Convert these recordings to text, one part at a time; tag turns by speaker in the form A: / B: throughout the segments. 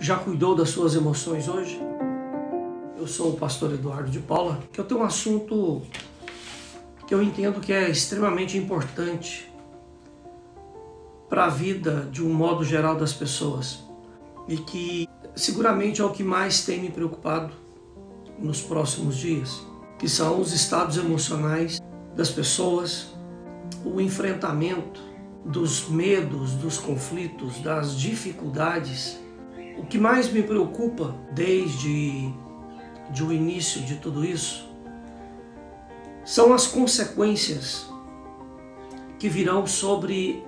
A: Já cuidou das suas emoções hoje? Eu sou o pastor Eduardo de Paula, que eu tenho um assunto que eu entendo que é extremamente importante para a vida de um modo geral das pessoas e que seguramente é o que mais tem me preocupado nos próximos dias, que são os estados emocionais das pessoas, o enfrentamento dos medos, dos conflitos, das dificuldades. O que mais me preocupa desde o início de tudo isso são as consequências que virão sobre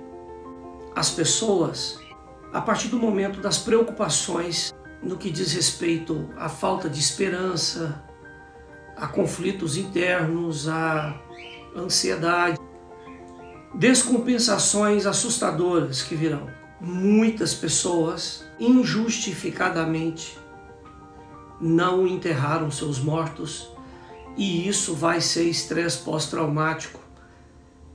A: as pessoas a partir do momento das preocupações no que diz respeito à falta de esperança, a conflitos internos, a ansiedade, descompensações assustadoras que virão. Muitas pessoas injustificadamente não enterraram seus mortos e isso vai ser estresse pós-traumático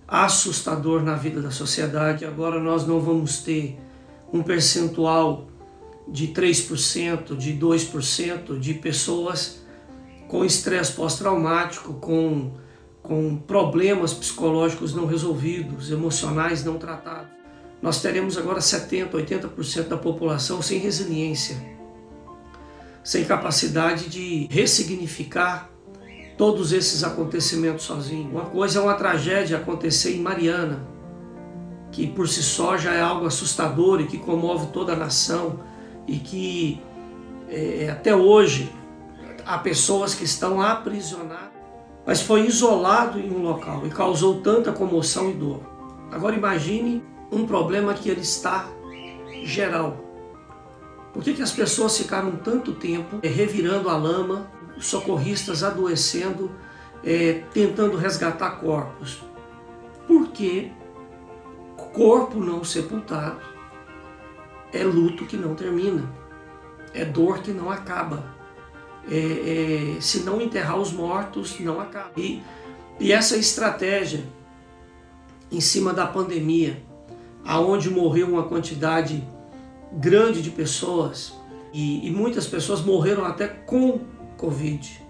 A: assustador na vida da sociedade. Agora nós não vamos ter um percentual de 3%, de 2% de pessoas com estresse pós-traumático, com problemas psicológicos não resolvidos, emocionais não tratados. Nós teremos agora 70%, 80% da população sem resiliência, sem capacidade de ressignificar todos esses acontecimentos sozinho. Uma coisa é uma tragédia acontecer em Mariana, que por si só já é algo assustador e que comove toda a nação e que até hoje há pessoas que estão aprisionadas, mas foi isolado em um local e causou tanta comoção e dor. Agora imagine um problema que ele está geral. Por que as pessoas ficaram tanto tempo revirando a lama, os socorristas adoecendo, tentando resgatar corpos? Porque corpo não sepultado é luto que não termina, é dor que não acaba. Se não enterrar os mortos, não acaba. E essa estratégia em cima da pandemia, aonde morreu uma quantidade grande de pessoas e muitas pessoas morreram até com Covid,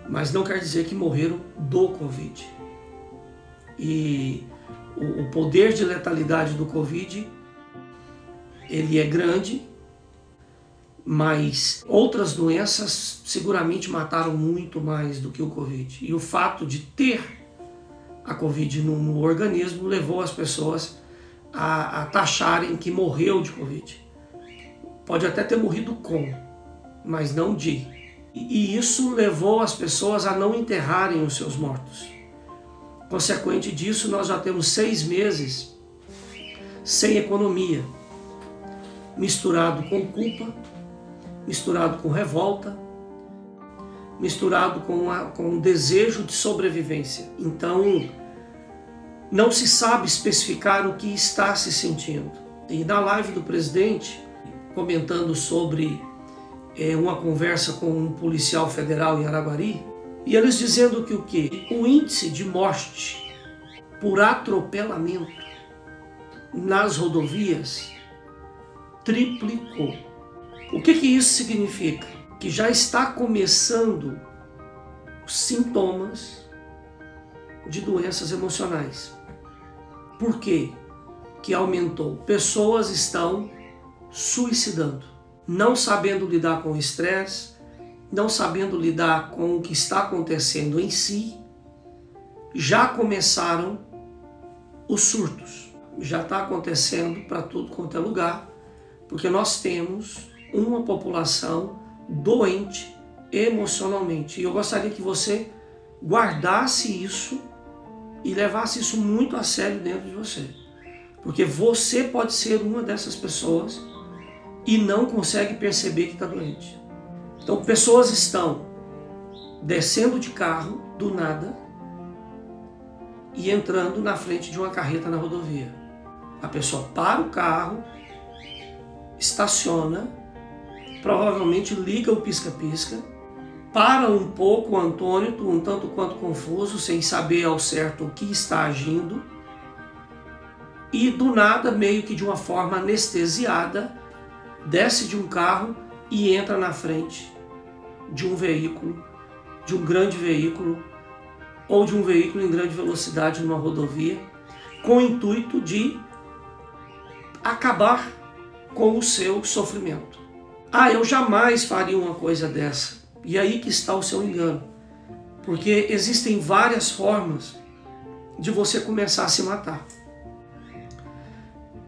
A: mas não quer dizer que morreram do Covid. E o poder de letalidade do Covid, ele é grande, mas outras doenças seguramente mataram muito mais do que o Covid. E o fato de ter a Covid no organismo levou as pessoas a taxarem que morreu de Covid. Pode até ter morrido com, mas não de. E isso levou as pessoas a não enterrarem os seus mortos. Consequente disso, nós já temos 6 meses sem economia, misturado com culpa, misturado com revolta, misturado com o desejo de sobrevivência. Então, não se sabe especificar o que está se sentindo. E na live do presidente, comentando sobre uma conversa com um policial federal em Araguari, e eles dizendo que o quê? O índice de morte por atropelamento nas rodovias triplicou. O que isso significa? Que já está começando os sintomas de doenças emocionais. Por quê que aumentou? Pessoas estão suicidando, não sabendo lidar com o estresse, não sabendo lidar com o que está acontecendo em si. Já começaram os surtos, já está acontecendo para tudo quanto é lugar, porque nós temos uma população doente emocionalmente. E eu gostaria que você guardasse isso e levasse isso muito a sério dentro de você. Porque você pode ser uma dessas pessoas e não consegue perceber que está doente. Então, pessoas estão descendo de carro do nada e entrando na frente de uma carreta na rodovia. A pessoa para o carro, estaciona, provavelmente liga o pisca-pisca, para um pouco o Antônio, um tanto quanto confuso, sem saber ao certo o que está agindo, e do nada, meio que de uma forma anestesiada, desce de um carro e entra na frente de um veículo, de um grande veículo ou de um veículo em grande velocidade numa rodovia, com o intuito de acabar com o seu sofrimento. Ah, eu jamais faria uma coisa dessa. E aí que está o seu engano. Porque existem várias formas de você começar a se matar.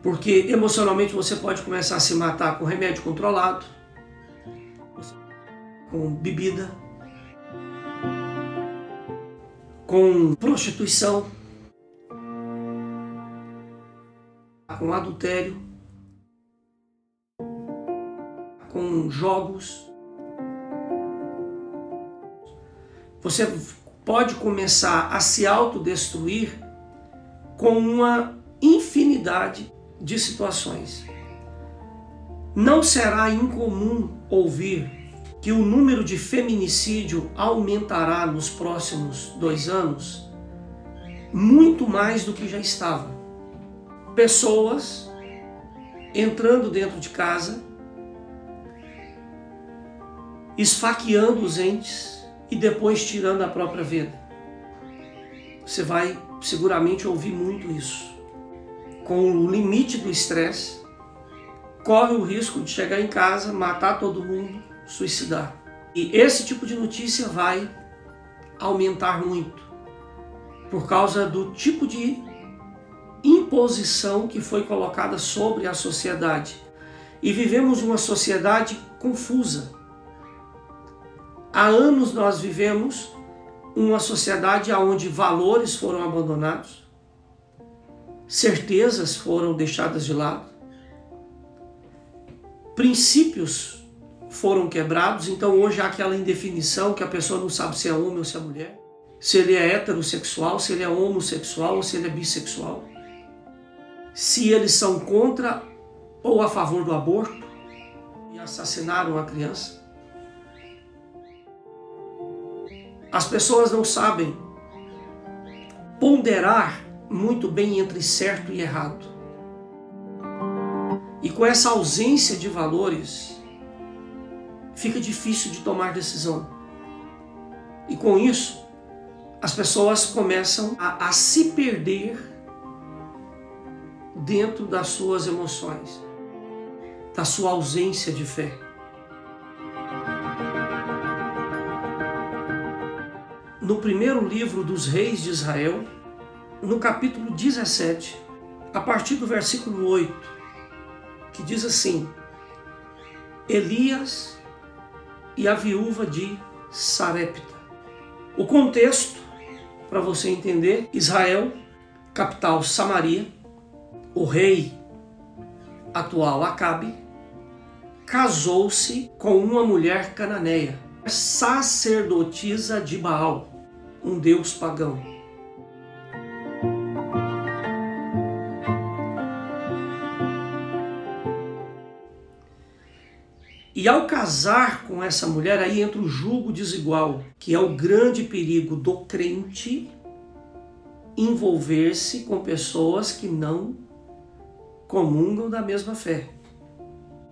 A: Porque emocionalmente você pode começar a se matar com remédio controlado, com bebida, com prostituição, com adultério, com jogos. Você pode começar a se autodestruir com uma infinidade de situações. Não será incomum ouvir que o número de feminicídio aumentará nos próximos 2 anos muito mais do que já estava. Pessoas entrando dentro de casa, esfaqueando os entes e depois tirando a própria vida. Você vai seguramente ouvir muito isso. Com o limite do estresse, corre o risco de chegar em casa, matar todo mundo, suicidar. E esse tipo de notícia vai aumentar muito por causa do tipo de imposição que foi colocada sobre a sociedade. E vivemos uma sociedade confusa. Há anos nós vivemos uma sociedade onde valores foram abandonados, certezas foram deixadas de lado, princípios foram quebrados. Então hoje há aquela indefinição que a pessoa não sabe se é homem ou se é mulher, se ele é heterossexual, se ele é homossexual ou se ele é bissexual, se eles são contra ou a favor do aborto e assassinaram a criança. As pessoas não sabem ponderar muito bem entre certo e errado. E com essa ausência de valores, fica difícil de tomar decisão. E com isso, as pessoas começam a se perder dentro das suas emoções, da sua ausência de fé. No primeiro livro dos reis de Israel, no capítulo 17, a partir do versículo 8, que diz assim: Elias e a viúva de Sarepta. O contexto, para você entender: Israel, capital Samaria, o rei atual Acabe casou-se com uma mulher cananeia, sacerdotisa de Baal, um deus pagão. E ao casar com essa mulher, aí entra o julgo desigual, que é o grande perigo do crente envolver-se com pessoas que não comungam da mesma fé.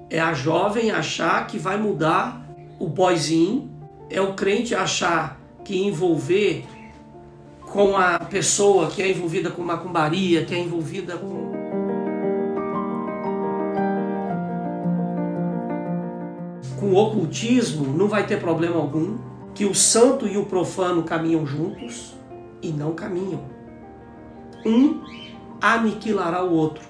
A: É a jovem achar que vai mudar o boyzinho, é o crente achar que envolver com a pessoa que é envolvida com macumbaria, que é envolvida com ocultismo, não vai ter problema algum, que o santo e o profano caminham juntos, e não caminham. Um aniquilará o outro.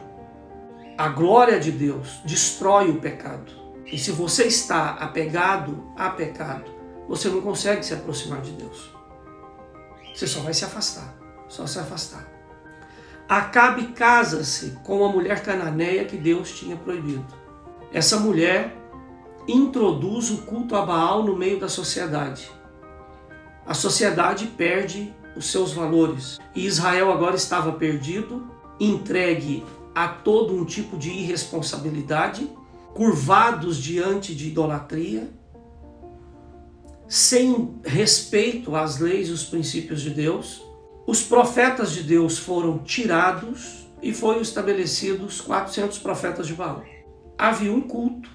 A: A glória de Deus destrói o pecado. E se você está apegado a pecado, você não consegue se aproximar de Deus. Você só vai se afastar, só se afastar. Acabe casa-se com uma mulher cananeia que Deus tinha proibido. Essa mulher introduz o culto a Baal no meio da sociedade. A sociedade perde os seus valores. E Israel agora estava perdido, entregue a todo um tipo de irresponsabilidade, curvados diante de idolatria, sem respeito às leis e os princípios de Deus. Os profetas de Deus foram tirados e foram estabelecidos 400 profetas de Baal. Havia um culto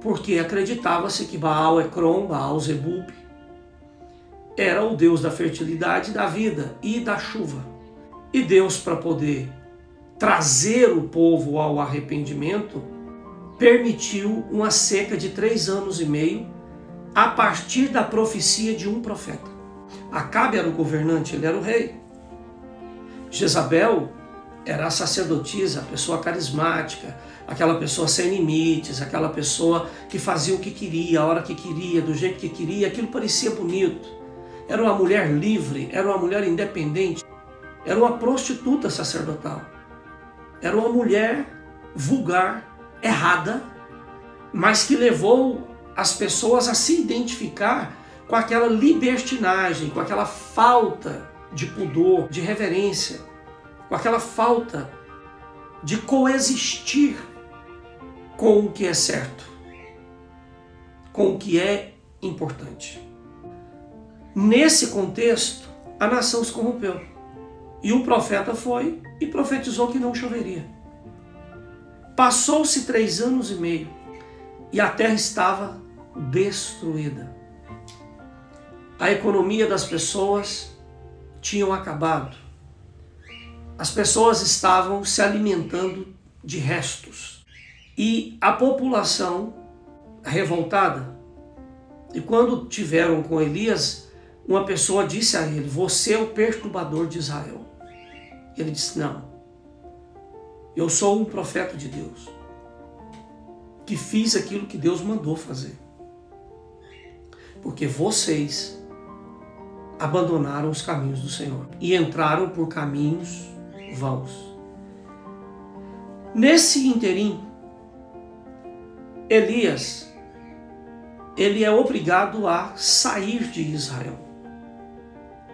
A: porque acreditava-se que Baal-Ecrom, Baal-Zebub, era o deus da fertilidade, da vida e da chuva. E Deus, para poder trazer o povo ao arrependimento, permitiu uma seca de 3 anos e meio a partir da profecia de um profeta. Acabe era o governante, ele era o rei. Jezabel era a sacerdotisa, a pessoa carismática, aquela pessoa sem limites, aquela pessoa que fazia o que queria, a hora que queria, do jeito que queria, aquilo parecia bonito. Era uma mulher livre, era uma mulher independente, era uma prostituta sacerdotal. Era uma mulher vulgar, errada, mas que levou as pessoas a se identificar com aquela libertinagem, com aquela falta de pudor, de reverência, com aquela falta de coexistir com o que é certo, com o que é importante. Nesse contexto, a nação se corrompeu. E o profeta foi e profetizou que não choveria. Passou-se 3 anos e meio e a terra estava destruída. A economia das pessoas tinha acabado. As pessoas estavam se alimentando de restos. E a população revoltada. E quando tiveram com Elias, uma pessoa disse a ele: você é o perturbador de Israel. Ele disse: não, eu sou um profeta de Deus, que fiz aquilo que Deus mandou fazer. Porque vocês abandonaram os caminhos do Senhor e entraram por caminhos vãos. Nesse interim, Elias, ele é obrigado a sair de Israel.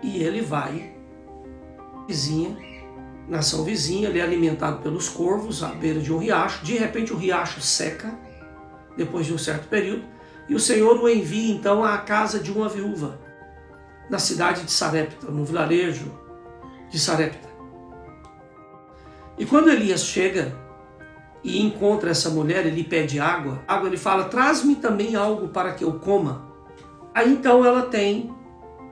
A: E ele vai, nação vizinha, ele é alimentado pelos corvos à beira de um riacho. De repente o riacho seca, depois de um certo período, e o Senhor o envia então à casa de uma viúva, na cidade de Sarepta, no vilarejo de Sarepta. E quando Elias chega e encontra essa mulher, ele pede água. Ele fala: traz-me também algo para que eu coma. Aí então ela tem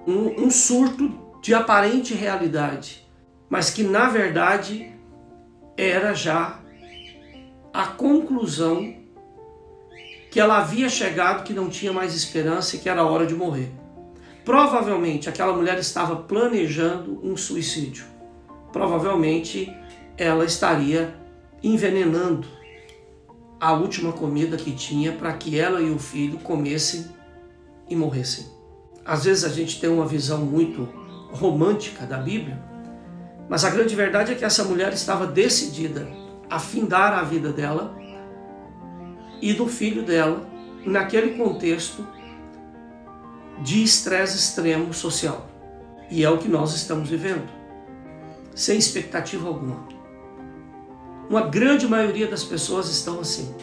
A: um surto de aparente realidade, mas que na verdade era já a conclusão que ela havia chegado, que não tinha mais esperança e que era a hora de morrer. Provavelmente aquela mulher estava planejando um suicídio. Provavelmente ela estaria envenenando a última comida que tinha para que ela e o filho comessem e morressem. Às vezes a gente tem uma visão muito romântica da Bíblia, mas a grande verdade é que essa mulher estava decidida a findar a vida dela e do filho dela naquele contexto de estresse extremo social. E é o que nós estamos vivendo, sem expectativa alguma. Uma grande maioria das pessoas estão assim.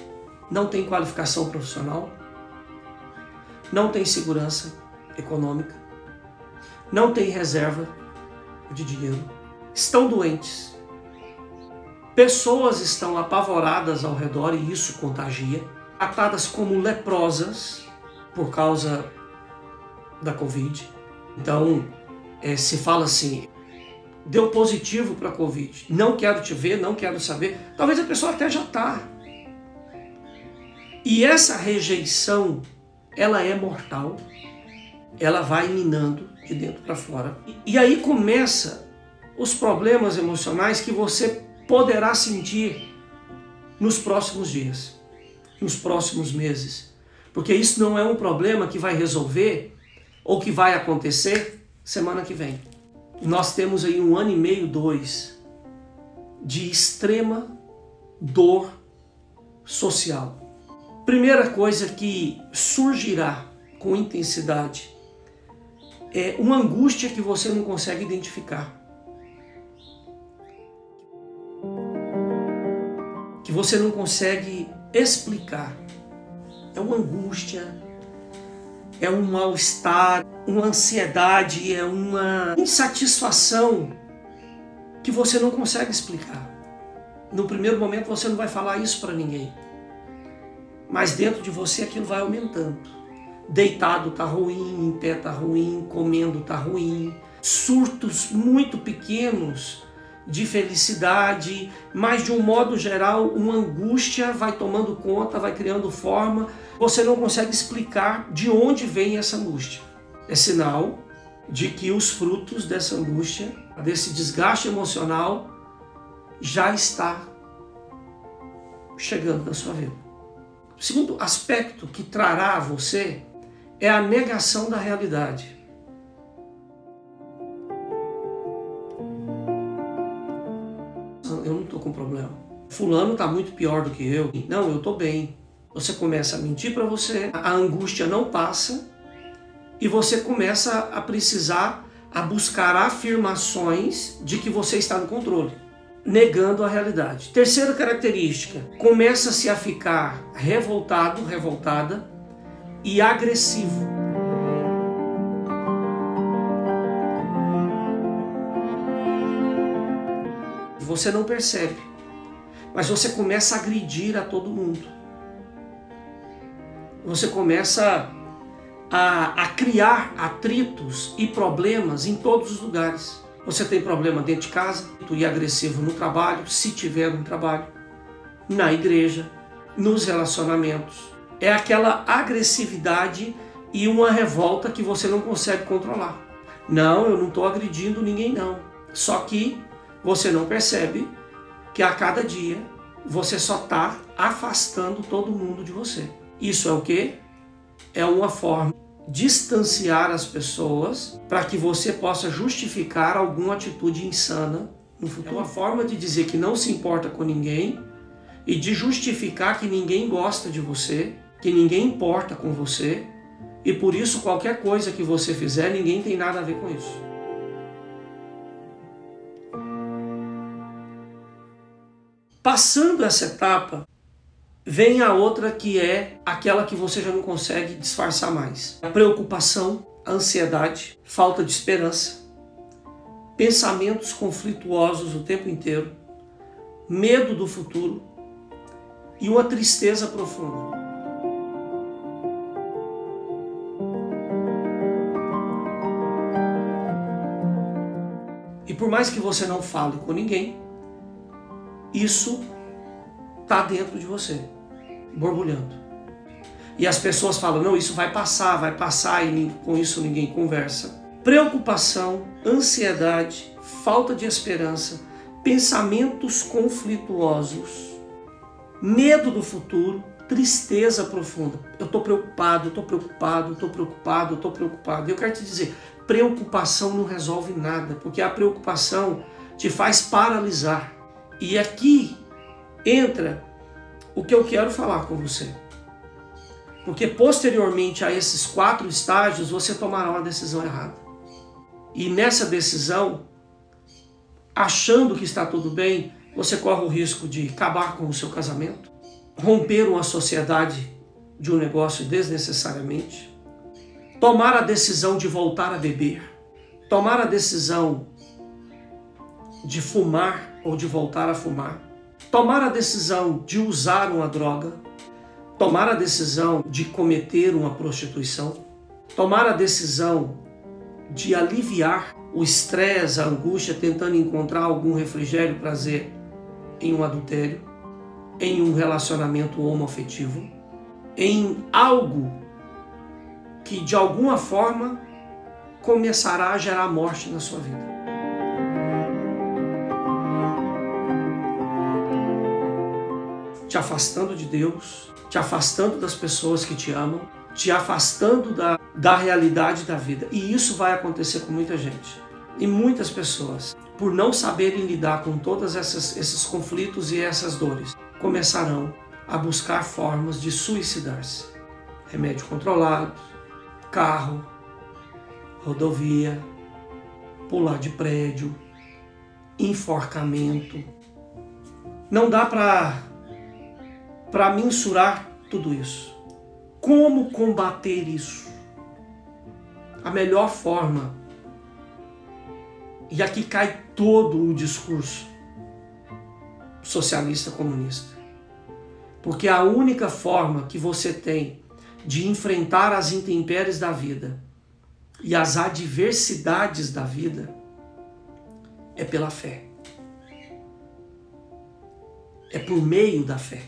A: Não tem qualificação profissional, não tem segurança econômica, não tem reserva de dinheiro, estão doentes. Pessoas estão apavoradas ao redor e isso contagia, tratadas como leprosas por causa da Covid. Então, se fala assim: deu positivo para a Covid, não quero te ver, não quero saber. Talvez a pessoa até já está. E essa rejeição, ela é mortal, ela vai minando de dentro para fora. E aí começa os problemas emocionais que você poderá sentir nos próximos dias, nos próximos meses. Porque isso não é um problema que vai resolver ou que vai acontecer semana que vem. Nós temos aí 1 ano e meio, 2, de extrema dor social. Primeira coisa que surgirá com intensidade é uma angústia que você não consegue identificar, que você não consegue explicar. É uma angústia, é um mal-estar, uma ansiedade, é uma insatisfação que você não consegue explicar. No primeiro momento você não vai falar isso para ninguém. mas dentro de você aquilo vai aumentando. Deitado tá ruim, em pé tá ruim, comendo tá ruim. Surtos muito pequenos de felicidade, mas de um modo geral uma angústia vai tomando conta, vai criando forma. Você não consegue explicar de onde vem essa angústia. É sinal de que os frutos dessa angústia, desse desgaste emocional, já está chegando na sua vida. O segundo aspecto que trará a você é a negação da realidade. Eu não estou com problema. Fulano está muito pior do que eu. Não, eu estou bem. Você começa a mentir para você, a angústia não passa e você começa a precisar a buscar afirmações de que você está no controle, negando a realidade. Terceira característica, começa-se a ficar revoltado, revoltada e agressivo. Você não percebe, mas você começa a agredir a todo mundo. Você começa a criar atritos e problemas em todos os lugares. Você tem problema dentro de casa, e agressivo no trabalho, se tiver um trabalho, na igreja, nos relacionamentos. É aquela agressividade e uma revolta que você não consegue controlar. Não, eu não estou agredindo ninguém não. Só que você não percebe que a cada dia você só está afastando todo mundo de você. Isso é o quê? É uma forma de distanciar as pessoas para que você possa justificar alguma atitude insana no futuro. É uma forma de dizer que não se importa com ninguém e de justificar que ninguém gosta de você, que ninguém importa com você e por isso qualquer coisa que você fizer, ninguém tem nada a ver com isso. Passando essa etapa, vem a outra que é aquela que você já não consegue disfarçar mais. A preocupação, a ansiedade, falta de esperança, pensamentos conflituosos o tempo inteiro, medo do futuro e uma tristeza profunda. E por mais que você não fale com ninguém, isso está dentro de você, borbulhando. E as pessoas falam, não, isso vai passar e com isso ninguém conversa. Preocupação, ansiedade, falta de esperança, pensamentos conflituosos, medo do futuro, tristeza profunda. Eu estou preocupado, eu estou preocupado, eu estou preocupado, eu estou preocupado. Eu quero te dizer, preocupação não resolve nada, porque a preocupação te faz paralisar. E aqui entra o que eu quero falar com você. Porque posteriormente a esses 4 estágios, você tomará uma decisão errada. E nessa decisão, achando que está tudo bem, você corre o risco de acabar com o seu casamento, romper uma sociedade de um negócio desnecessariamente, tomar a decisão de voltar a beber, tomar a decisão de fumar ou de voltar a fumar, tomar a decisão de usar uma droga, tomar a decisão de cometer uma prostituição, tomar a decisão de aliviar o estresse, a angústia, tentando encontrar algum refrigério, prazer em um adultério, em um relacionamento homoafetivo, em algo que de alguma forma começará a gerar morte na sua vida. Te afastando de Deus, te afastando das pessoas que te amam, te afastando da realidade da vida. E isso vai acontecer com muita gente. E muitas pessoas, por não saberem lidar com todos esses conflitos e essas dores, começarão a buscar formas de suicidar-se. Remédio controlado, carro, rodovia, pular de prédio, enforcamento. Não dá para mensurar tudo isso. Como combater isso? A melhor forma, e aqui cai todo o discurso socialista comunista, Porque a única forma que você tem de enfrentar as intempéries da vida e as adversidades da vida é pela fé. É por meio da fé.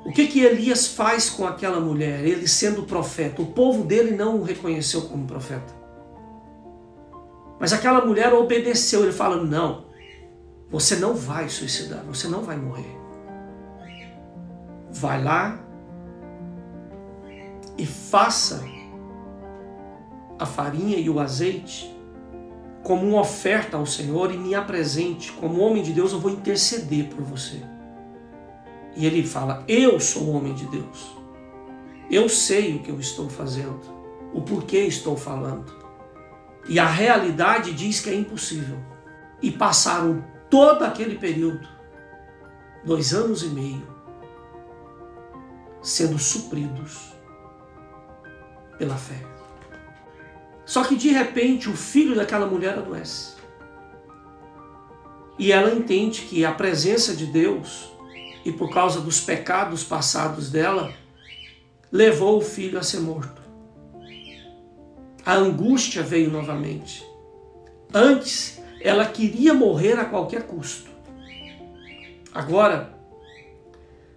A: O que Elias faz com aquela mulher? Ele sendo profeta, o povo dele não o reconheceu como profeta. Mas aquela mulher obedeceu. Ele fala, não, você não vai suicidar, você não vai morrer. Vai lá e faça a farinha e o azeite como uma oferta ao Senhor e me apresente. Como homem de Deus, eu vou interceder por você. E ele fala, eu sou o homem de Deus. Eu sei o que eu estou fazendo, o porquê estou falando. E a realidade diz que é impossível. E passaram todo aquele período, 2 anos e meio, sendo supridos pela fé. Só que de repente o filho daquela mulher adoece. E ela entende que a presença de Deus, e por causa dos pecados passados dela, levou o filho a ser morto. A angústia veio novamente. Antes, ela queria morrer a qualquer custo. Agora,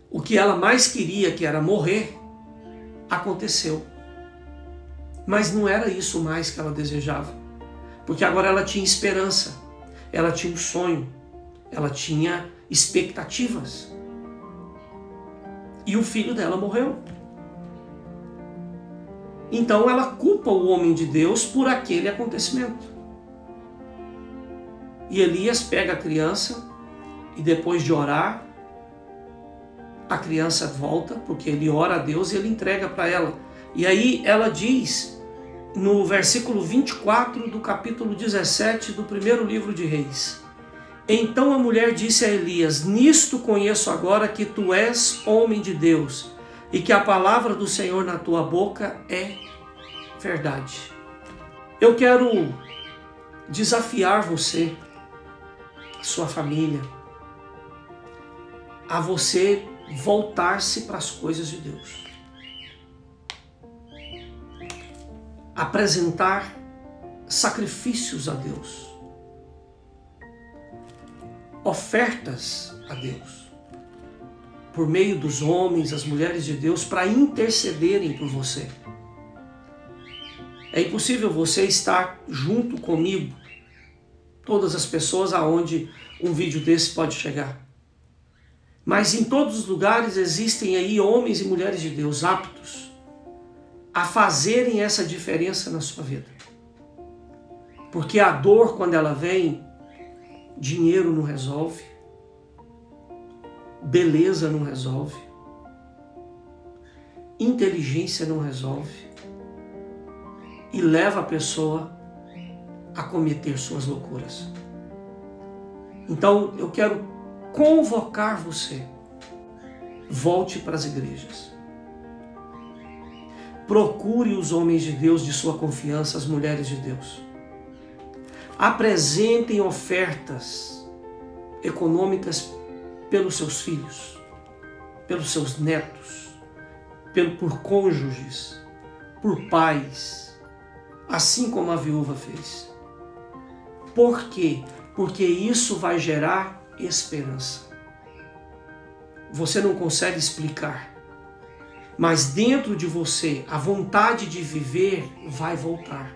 A: o que ela mais queria, que era morrer, aconteceu. Mas não era isso mais que ela desejava. Porque agora ela tinha esperança, ela tinha um sonho, ela tinha expectativas. E o filho dela morreu. Então ela culpa o homem de Deus por aquele acontecimento. E Elias pega a criança e depois de orar, a criança volta, porque ele ora a Deus e ele entrega para ela. E aí ela diz, no versículo 24 do capítulo 17 do primeiro livro de Reis: então a mulher disse a Elias, nisto conheço agora que tu és homem de Deus, e que a palavra do Senhor na tua boca é verdade. Eu quero desafiar você, sua família, a você voltar-se para as coisas de Deus. Apresentar sacrifícios a Deus. Ofertas a Deus. Por meio dos homens, as mulheres de Deus, para intercederem por você. É impossível você estar junto comigo, todas as pessoas aonde um vídeo desse pode chegar. Mas em todos os lugares existem aí homens e mulheres de Deus aptos a fazerem essa diferença na sua vida. Porque a dor, quando ela vem, dinheiro não resolve, beleza não resolve, inteligência não resolve, e leva a pessoa a cometer suas loucuras. Então eu quero convocar você, volte para as igrejas. Procure os homens de Deus de sua confiança, as mulheres de Deus. Apresentem ofertas econômicas pelos seus filhos, pelos seus netos, por cônjuges, por pais, assim como a viúva fez. Por quê? Porque isso vai gerar esperança. Você não consegue explicar, mas dentro de você a vontade de viver vai voltar.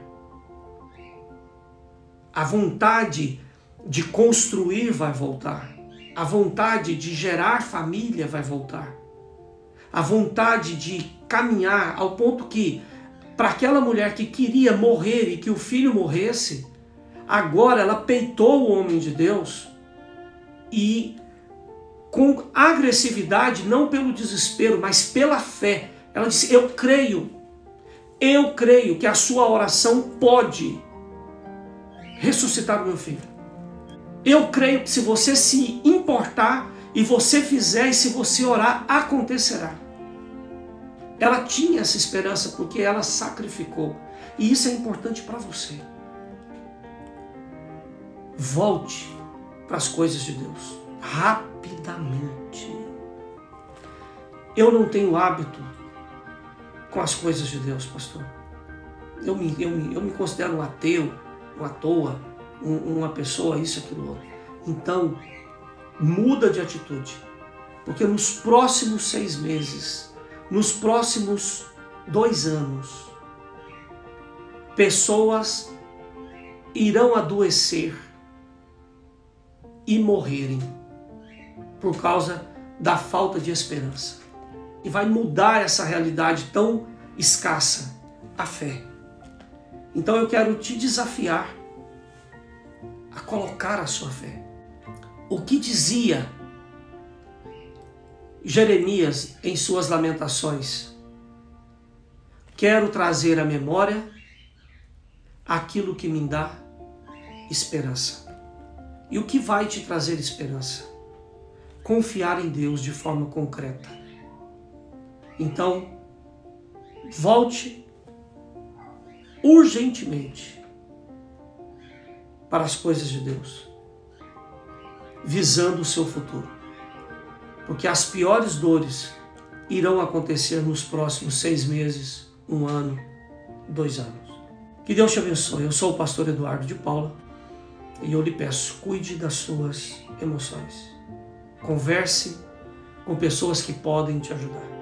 A: A vontade de construir vai voltar. A vontade de gerar família vai voltar. A vontade de caminhar ao ponto que, para aquela mulher que queria morrer e que o filho morresse, agora ela peitou o homem de Deus e, com agressividade, não pelo desespero, mas pela fé, ela disse, eu creio que a sua oração pode ressuscitar o meu filho. Eu creio que se você se importar e você fizer e se você orar, acontecerá. Ela tinha essa esperança porque ela sacrificou. E isso é importante para você. Volte para as coisas de Deus rapidamente. Eu não tenho hábito com as coisas de Deus, pastor. Eu me considero um ateu, um à toa, uma pessoa, isso, aquilo, outro. Então, muda de atitude. Porque nos próximos 6 meses, nos próximos 2 anos, pessoas irão adoecer e morrerem por causa da falta de esperança. E vai mudar essa realidade tão escassa, a fé. Então eu quero te desafiar a colocar a sua fé. O que dizia Jeremias em suas lamentações? Quero trazer à memória aquilo que me dá esperança. E o que vai te trazer esperança? Confiar em Deus de forma concreta. Então, volte urgentemente para as coisas de Deus, visando o seu futuro. Porque as piores dores irão acontecer nos próximos 6 meses, 1 ano, 2 anos. Que Deus te abençoe. Eu sou o pastor Eduardo de Paula e eu lhe peço, cuide das suas emoções. Converse com pessoas que podem te ajudar.